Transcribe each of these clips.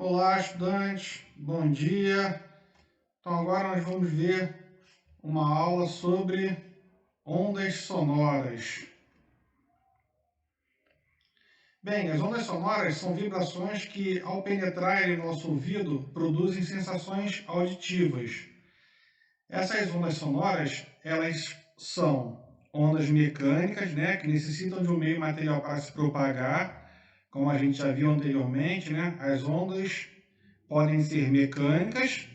Olá, estudantes, bom dia. Então, agora nós vamos ver uma aula sobre ondas sonoras. Bem, as ondas sonoras são vibrações que, ao penetrarem em nosso ouvido, produzem sensações auditivas. Essas ondas sonoras, elas são ondas mecânicas, que necessitam de um meio material para se propagar, como a gente já viu anteriormente, As ondas podem ser mecânicas,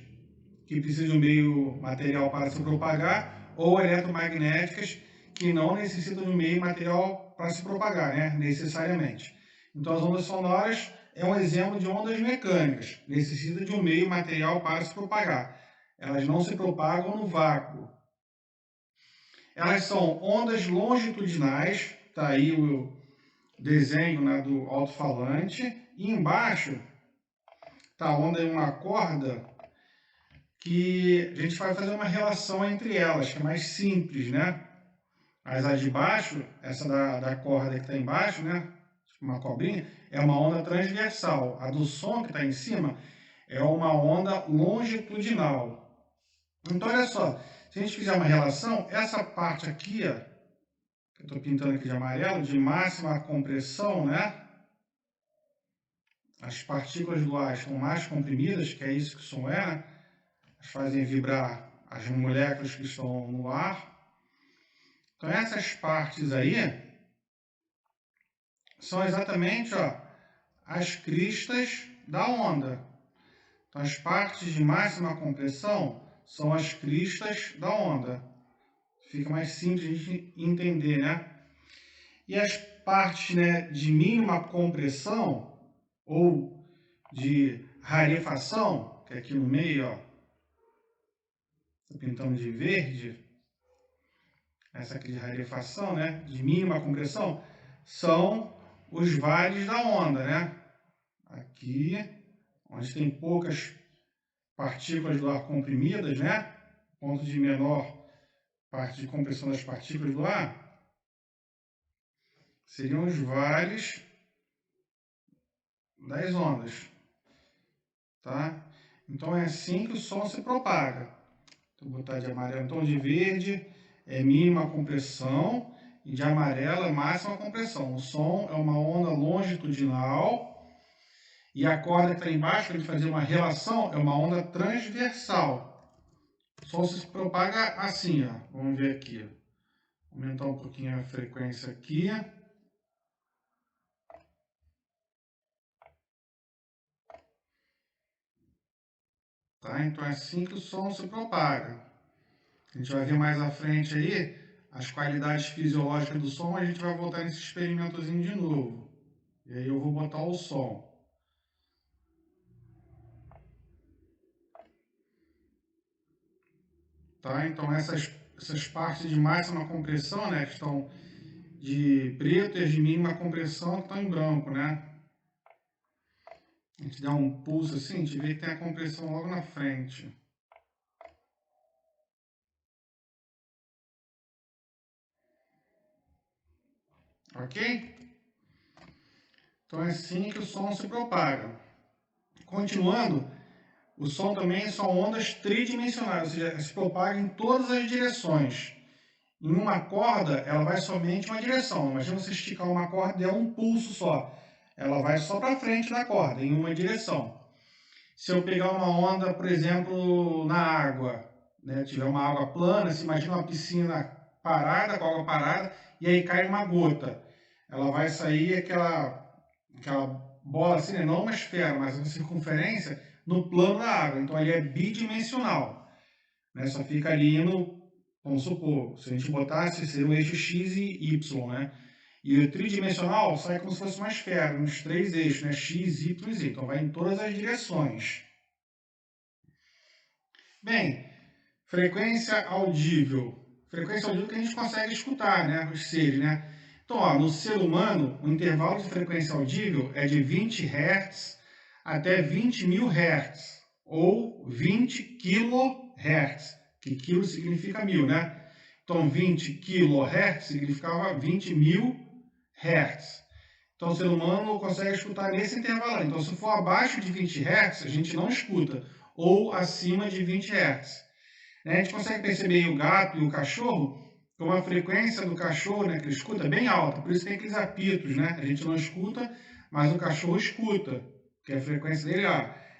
que precisam de um meio material para se propagar, ou eletromagnéticas, que não necessitam de um meio material para se propagar, necessariamente. Então, as ondas sonoras é um exemplo de ondas mecânicas, necessitam de um meio material para se propagar. Elas não se propagam no vácuo. Elas são ondas longitudinais, está aí o desenho do alto-falante, e embaixo está a onda em uma corda, que a gente vai fazer uma relação entre elas, que é mais simples, Mas a de baixo, essa da corda que está embaixo, tipo uma cobrinha, é uma onda transversal. A do som que está em cima é uma onda longitudinal. Então, olha só, se a gente fizer uma relação, essa parte aqui, ó, que eu estou pintando aqui de amarelo, de máxima compressão, As partículas do ar estão mais comprimidas, que é isso que o som é, Elas fazem vibrar as moléculas que estão no ar. Então, essas partes aí são exatamente as cristas da onda. Então, as partes de máxima compressão são as cristas da onda. Fica mais simples de a gente entender, E as partes de mínima compressão ou de rarefação, que é aqui no meio, estou pintando de verde, essa aqui de rarefação, de mínima compressão, são os vales da onda, Aqui, onde tem poucas partículas do ar comprimidas, Ponto de menor parte de compressão das partículas do ar, seriam os vales das ondas, tá? Então, é assim que o som se propaga. Vou botar de amarelo, então de verde é mínima compressão e de amarelo é máxima compressão. O som é uma onda longitudinal e a corda que está embaixo, para a gente fazer uma relação, é uma onda transversal. O som se propaga assim, Vamos ver aqui. Vou aumentar um pouquinho a frequência aqui. Tá? Então é assim que o som se propaga. A gente vai ver mais à frente aí as qualidades fisiológicas do som, a gente vai voltar nesse experimentozinho de novo. E aí eu vou botar o som. Tá? Então essas partes de máxima compressão, que estão de preto, e as de mínima compressão que estão em branco, A gente dá um pulso assim, a gente vê que tem a compressão logo na frente. Ok? Então é assim que o som se propaga. Continuando, o som também são ondas tridimensionais, ou seja, se propaga em todas as direções. Em uma corda, ela vai somente em uma direção. Imagina você esticar uma corda e der um pulso só. Ela vai só para frente da corda, em uma direção. Se eu pegar uma onda, por exemplo, na água, tiver uma água plana, se imagina uma piscina parada, com a água parada, e aí cai uma gota. Ela vai sair aquela bola assim, não uma esfera, mas uma circunferência no plano da água. Então, ali é bidimensional. Só fica ali vamos supor, se a gente botasse, seria o eixo X e Y, E o tridimensional sai como se fosse uma esfera, uns 3 eixos, X, Y e Z. Então, vai em todas as direções. Bem, frequência audível. Frequência audível que a gente consegue escutar, os seres, Então, no ser humano, o intervalo de frequência audível é de 20 Hz até 20.000 Hz, ou 20 kHz, que quilo significa 1000, Então, 20 kHz significava 20.000 Hz. Então o ser humano consegue escutar nesse intervalo. Então se for abaixo de 20 Hz, a gente não escuta, ou acima de 20 Hz. A gente consegue perceber o gato e o cachorro, como a frequência do cachorro, né, que ele escuta, é bem alta, por isso tem aqueles apitos, né? A gente não escuta, mas o cachorro escuta, que a frequência dele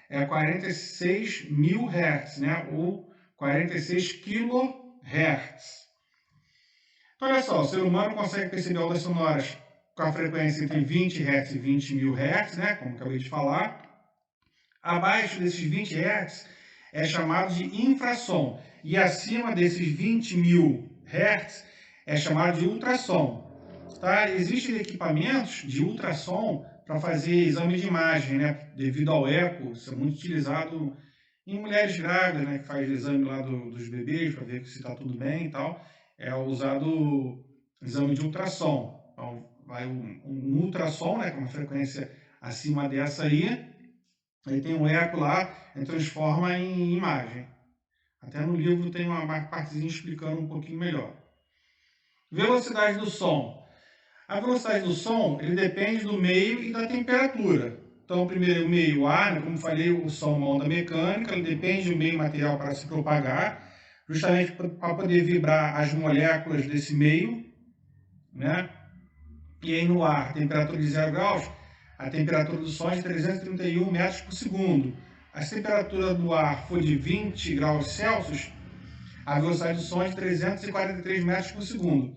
é 46 mil Hz, né? Ou 46 kHz. Então, olha só, o ser humano consegue perceber ondas sonoras com a frequência entre 20 Hz e 20 mil Hz, né? Como acabei de falar. Abaixo desses 20 Hz é chamado de infrassom. E acima desses 20 mil Hz é chamado de ultrassom. Tá? Existem equipamentos de ultrassom para fazer exame de imagem, né? Devido ao eco, isso é muito utilizado em mulheres grávidas, né? Que faz exame lá dos bebês para ver se está tudo bem e tal. É usado exame de ultrassom. Então, vai um ultrassom, né? Com uma frequência acima dessa aí tem um eco lá e transforma em imagem. Até no livro tem uma partezinha explicando um pouquinho melhor. Velocidade do som. A velocidade do som ele depende do meio e da temperatura. Então, primeiro o meio, o ar, né? Como falei, o som é uma onda mecânica, ele depende do meio material para se propagar, justamente para poder vibrar as moléculas desse meio, né? E aí no ar, temperatura de 0 graus, a temperatura do som é de 331 metros por segundo. Se a temperatura do ar for de 20 graus Celsius, a velocidade do som é de 343 metros por segundo.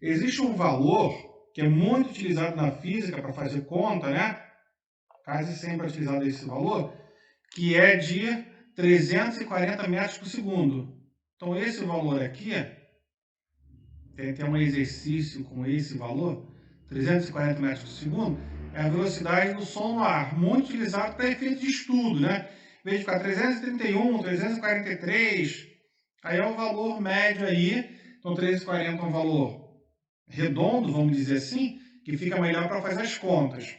Existe um valor que é muito utilizado na física para fazer conta, né? Quase sempre é utilizado esse valor, que é de 340 metros por segundo. Então esse valor aqui, tem um exercício com esse valor, 340 metros por segundo, é a velocidade do som no ar, muito utilizado para efeito de estudo, né? Em vez de ficar 331, 343, aí é o valor médio aí, então 340 é um valor redondo, vamos dizer assim, que fica melhor para fazer as contas.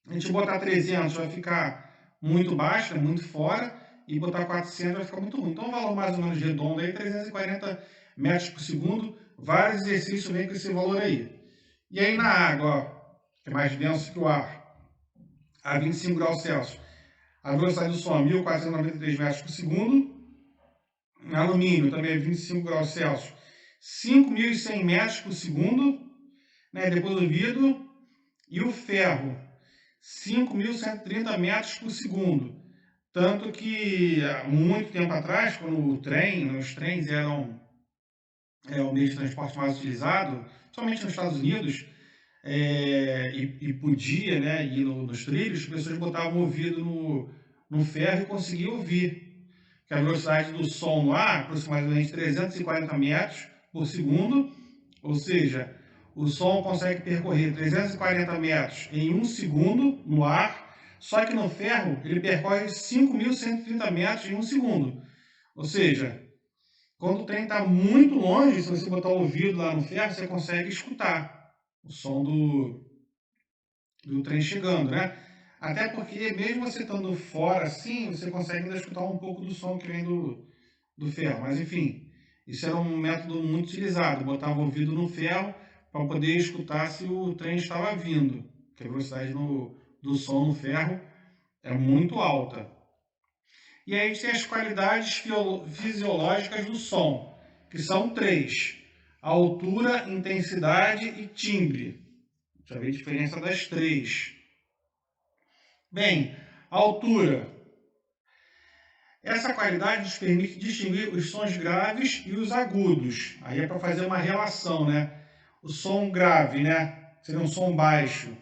A gente botar 300 vai ficar muito baixo, é muito fora, e botar 400 vai ficar muito ruim. Então, um valor mais ou menos redondo aí, 340 metros por segundo, vários exercícios vêm com esse valor aí. E aí na água, ó, que é mais denso que o ar, a 25 graus Celsius, a velocidade do som é 1.493 metros por segundo. Alumínio também é 25 graus Celsius, 5.100 metros por segundo, né? Depois do vidro. E o ferro, 5.130 metros por segundo. Tanto que, há muito tempo atrás, quando os trens eram o meio de transporte mais utilizado, somente nos Estados Unidos, e podia, né, ir nos trilhos, as pessoas botavam o ouvido no ferro e conseguiam ouvir. Que a velocidade do som no ar, aproximadamente 340 metros por segundo, ou seja, o som consegue percorrer 340 metros em 1 segundo no ar, só que no ferro ele percorre 5.130 metros em 1 segundo. Ou seja, quando o trem está muito longe, se você botar o ouvido lá no ferro, você consegue escutar o som do trem chegando, né? Até porque, mesmo você estando fora assim, você consegue ainda escutar um pouco do som que vem do ferro. Mas, enfim, isso era um método muito utilizado. Botava o ouvido no ferro para poder escutar se o trem estava vindo, porque a velocidade do som no ferro é muito alta. E aí a gente tem as qualidades fisiológicas do som, que são 3. Altura, intensidade e timbre. Já vi a diferença das 3. Bem, a altura. Essa qualidade nos permite distinguir os sons graves e os agudos. Aí é para fazer uma relação, né? O som grave, né? Seria um som baixo.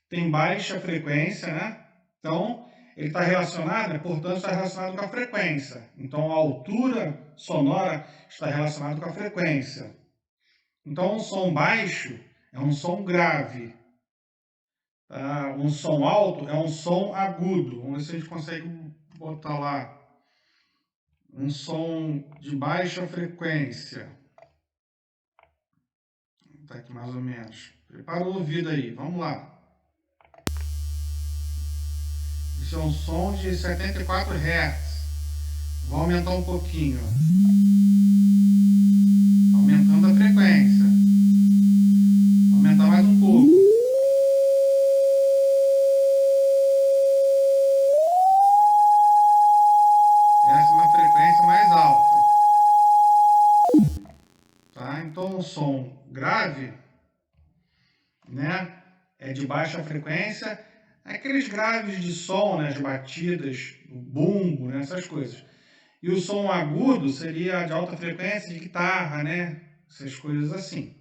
Tem baixa frequência, né? Então, ele está relacionado, né? Portanto, está relacionado com a frequência. Então, a altura sonora está relacionada com a frequência. Então, um som baixo é um som grave. Um som alto é um som agudo. Vamos ver se a gente consegue botar lá. Um som de baixa frequência. Tá aqui mais ou menos. Prepara o ouvido aí, vamos lá. Esse é um som de 74 Hz. Vou aumentar um pouquinho. Aumentando a frequência. Aumentar mais um pouco. som grave, né, é de baixa frequência, aqueles graves de som, né, as batidas, o bumbo, né, essas coisas. E o som agudo seria de alta frequência, de guitarra, né, essas coisas assim,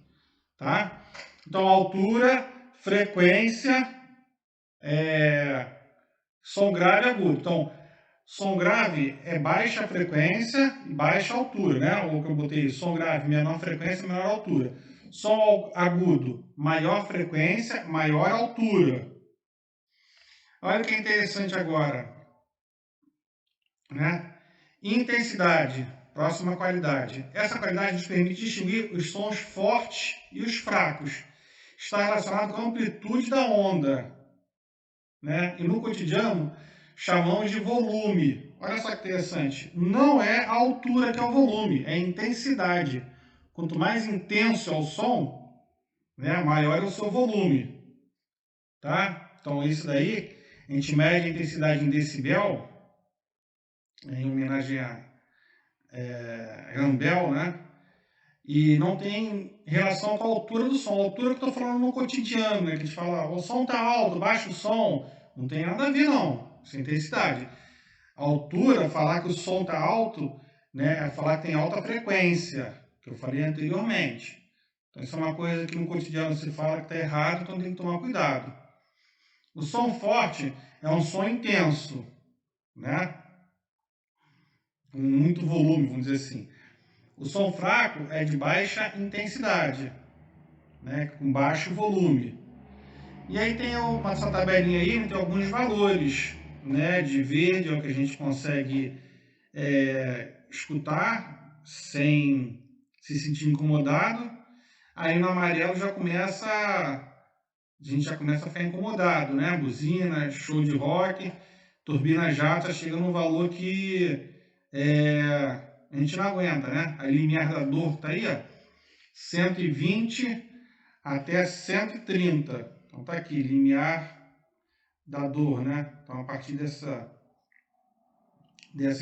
tá? Então, altura, frequência, som grave e agudo. Então, som grave é baixa frequência e baixa altura, né? Ou que eu botei, som grave, menor frequência, menor altura. Som agudo, maior frequência, maior altura. Olha o que é interessante agora, né? Intensidade, próxima qualidade. Essa qualidade nos permite distinguir os sons fortes e os fracos. Está relacionado com a amplitude da onda, né? E no cotidiano chamamos de volume. Olha só que interessante. Não é a altura que é o volume, é a intensidade. Quanto mais intenso é o som, né, maior é o seu volume. Tá? Então, isso daí, a gente mede a intensidade em decibel, em homenagem a Rambel, né? E não tem relação com a altura do som. A altura que eu estou falando no cotidiano, né? Que a gente fala, o som está alto, baixa o som. Não tem nada a ver, não. Isso é intensidade. A altura, falar que o som está alto, né? É falar que tem alta frequência, que eu falei anteriormente. Então, isso é uma coisa que no cotidiano se fala que está errado, então tem que tomar cuidado. O som forte é um som intenso, né? Com muito volume, vamos dizer assim. O som fraco é de baixa intensidade, né? Com baixo volume. E aí tem essa tabelinha aí, tem alguns valores, né? De verde é o que a gente consegue escutar sem se sentir incomodado. Aí no amarelo a gente já começa a ficar incomodado, né? Buzina, show de rock, turbina jato, chega num valor que a gente não aguenta, né? A limiar da dor tá aí, ó, 120 até 130. Então tá aqui, limiar da dor, né? Então a partir dessa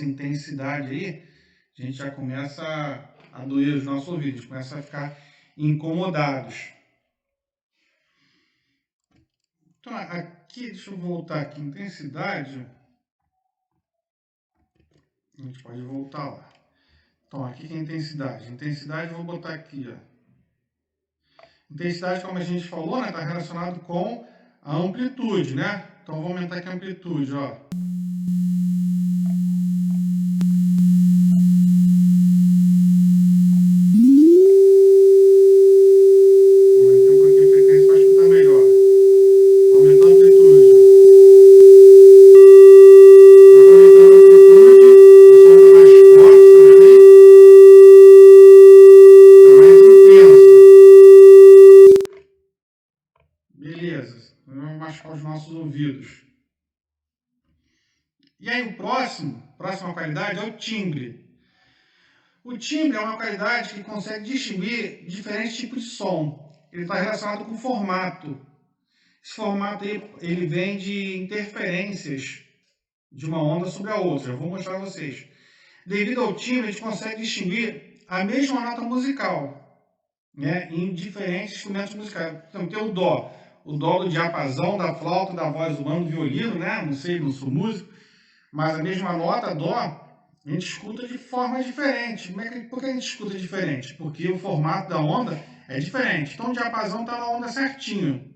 intensidade aí, a gente já começa a doer os nossos ouvidos, começa a ficar incomodados. Então, aqui, deixa eu voltar aqui, intensidade, a gente pode voltar lá. Então, aqui que é intensidade. Intensidade, eu vou botar aqui, ó. Intensidade, como a gente falou, né, está relacionado com a amplitude, né? Então, vou aumentar aqui a amplitude, ó. Beleza, vamos machucar os nossos ouvidos. E aí próxima qualidade é o timbre. O timbre é uma qualidade que consegue distinguir diferentes tipos de som. Ele está relacionado com o formato. Esse formato aí, ele vem de interferências de uma onda sobre a outra. Eu vou mostrar a vocês. Devido ao timbre, a gente consegue distinguir a mesma nota musical, né, em diferentes instrumentos musicais. Então, tem o dó do diapasão, da flauta, da voz humana, do violino, né? Não sei, não sou músico, mas a mesma nota, dó, a gente escuta de forma diferente. Por que a gente escuta diferente? Porque o formato da onda é diferente. Então, o diapasão está na onda certinho.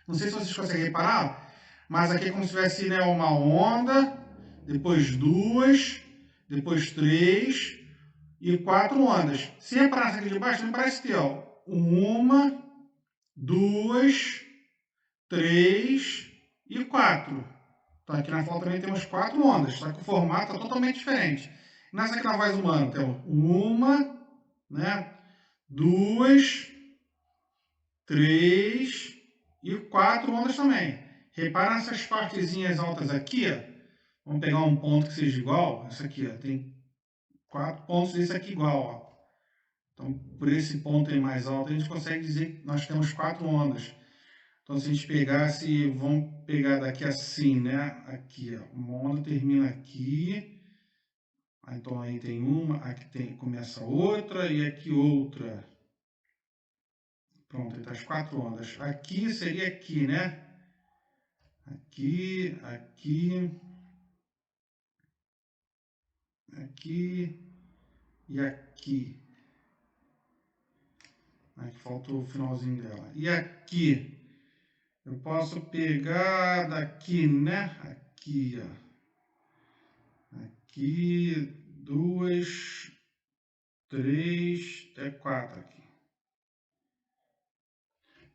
Não sei se vocês conseguem reparar, mas aqui é como se tivesse, né, uma onda, depois duas, depois três e quatro ondas. Se reparar aqui de baixo, não parece ter, ó, uma, duas, três e quatro. Então aqui na flauta também temos quatro ondas, só que o formato é totalmente diferente. Nessa aqui na voz humana temos uma, né, duas, três e quatro ondas também. Repara nessas partezinhas altas aqui, ó. Vamos pegar um ponto que seja igual. Essa aqui, ó, tem quatro pontos desse aqui igual, ó. Então, por esse ponto aí mais alto, a gente consegue dizer que nós temos quatro ondas. Então, se a gente pegasse, vamos pegar daqui assim, né? Aqui, ó, uma onda termina aqui. Então, aí tem uma, aqui começa outra e aqui outra. Pronto, ele está as 4 ondas. Aqui seria aqui, né? Aqui, aqui, aqui e aqui. Aqui falta o finalzinho dela. E aqui, eu posso pegar daqui, né? Aqui, ó. Aqui, 2, 3, até 4 aqui.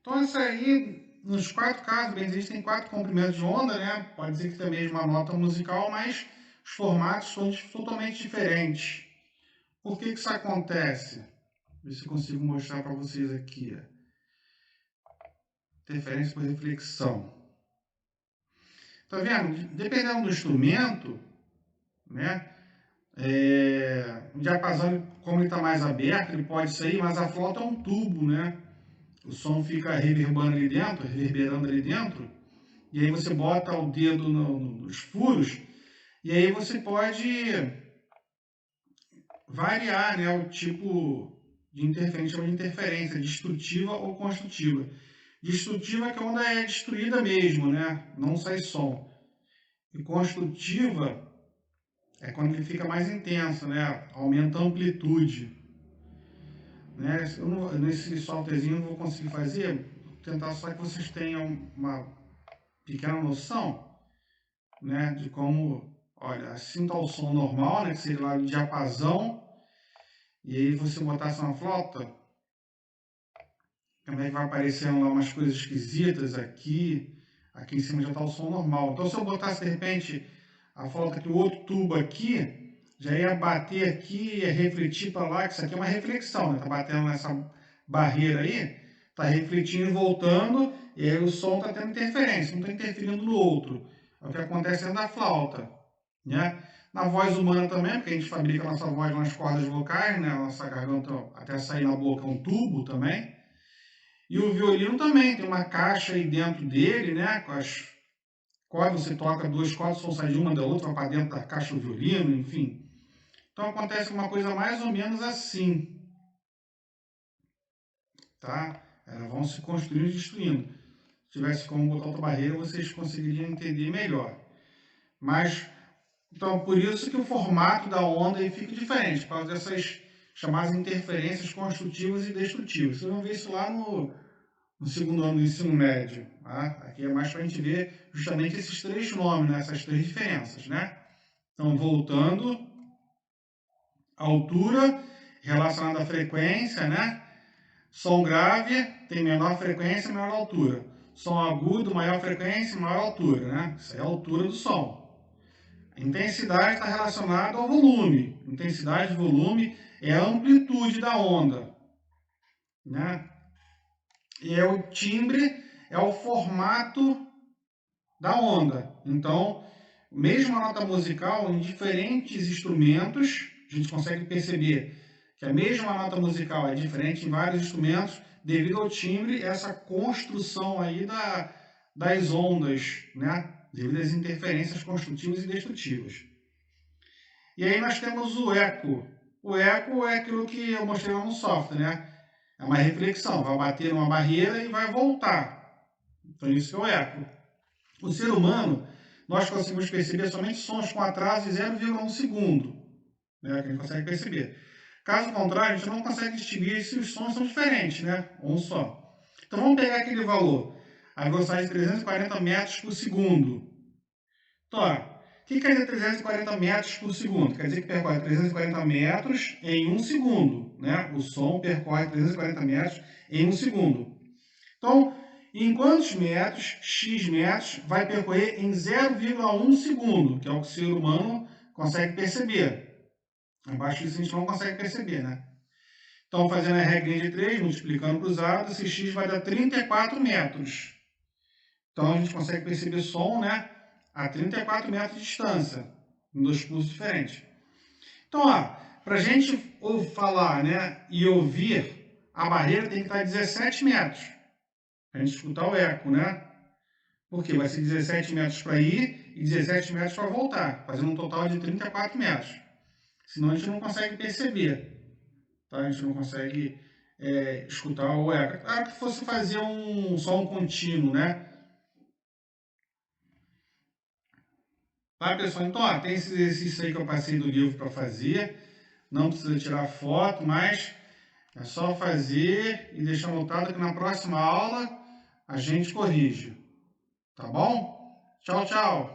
Então, isso aí, nos 4 casos, bem, existem 4 comprimentos de onda, né? Pode dizer que tem a mesma nota musical, mas os formatos são totalmente diferentes. Por que isso acontece? Ver se eu consigo mostrar para vocês aqui. Interferência por reflexão. Tá vendo? Dependendo do instrumento, né? O diapasão, como ele está mais aberto, ele pode sair, mas a flauta é um tubo, né? O som fica reverberando ali dentro, e aí você bota o dedo nos furos, e aí você pode variar, né, o tipo de interferência, chama de interferência, destrutiva ou construtiva. Destrutiva é que a onda é destruída mesmo, né? Não sai som. E construtiva é quando ele fica mais intenso, né? Aumenta a amplitude. Né? Nesse softwarezinho eu não vou conseguir fazer, vou tentar só que vocês tenham uma pequena noção, né? De como, olha, assim está o som normal, né? Que seria lá o diapasão. E aí você botasse uma flauta, também vai aparecendo lá umas coisas esquisitas aqui. Aqui em cima já está o som normal. Então se eu botasse de repente a flauta aqui, o outro tubo aqui, já ia bater aqui, ia refletir para lá, que isso aqui é uma reflexão, né? Tá batendo nessa barreira aí, tá refletindo e voltando, e aí o som tá tendo interferência, um tá interferindo no outro. É o que acontece dentro da flauta, né? Na voz humana também, porque a gente fabrica a nossa voz nas cordas vocais, né? A nossa garganta até sair na boca é um tubo também. E o violino também tem uma caixa aí dentro dele, né? Com as cordas, você toca 2 cordas, o som sai de uma da outra, vai para dentro da caixa do violino, enfim. Então acontece uma coisa mais ou menos assim, tá? Elas vão se construindo e destruindo. Se tivesse como botar outra barreira, vocês conseguiriam entender melhor. Mas, então, por isso que o formato da onda aí fica diferente, por causa dessas chamadas interferências construtivas e destrutivas. Vocês vão ver isso lá no segundo ano do ensino médio. Tá? Aqui é mais para a gente ver justamente esses 3 nomes, né? Essas 3 diferenças, né? Então, voltando, altura relacionada à frequência, né? Som grave tem menor frequência, menor altura. Som agudo, maior frequência, maior altura, né? Isso é a altura do som. Intensidade está relacionada ao volume. Intensidade e volume é a amplitude da onda, né? E é o timbre, é o formato da onda. Então, mesmo a nota musical, em diferentes instrumentos, a gente consegue perceber que a mesma nota musical é diferente em vários instrumentos, devido ao timbre, essa construção aí das ondas, né? Devido às interferências construtivas e destrutivas. E aí nós temos o eco. O eco é aquilo que eu mostrei lá no software, né? É uma reflexão, vai bater numa barreira e vai voltar. Então isso que é o eco. O ser humano, nós conseguimos perceber somente sons com atraso de 0,1 segundo, né, que a gente consegue perceber. Caso contrário, a gente não consegue distinguir se os sons são diferentes, né, um só. Então vamos pegar aquele valor, a velocidade de 340 metros por segundo. Então, o que quer dizer 340 metros por segundo? Quer dizer que percorre 340 metros em 1 segundo, né? O som percorre 340 metros em 1 segundo. Então, em quantos metros, x metros, vai percorrer em 0,1 segundo, que é o que o ser humano consegue perceber. Abaixo disso a gente não consegue perceber, né? Então, fazendo a regrinha de 3, multiplicando cruzado, esse x vai dar 34 metros. Então, a gente consegue perceber som, né, a 34 metros de distância, em 2 pulsos diferentes. Então, para a gente falar, né, e ouvir, a barreira tem que estar a 17 metros. Para a gente escutar o eco, né? Porque vai ser 17 metros para ir e 17 metros para voltar, fazendo um total de 34 metros. Senão a gente não consegue perceber, tá? A gente não consegue escutar o eco. Claro que fosse fazer só um contínuo, né? Tá, pessoal? Então, ó, tem esse exercício aí que eu passei do livro para fazer. Não precisa tirar foto, mas é só fazer e deixar anotado que na próxima aula a gente corrige. Tá bom? Tchau, tchau!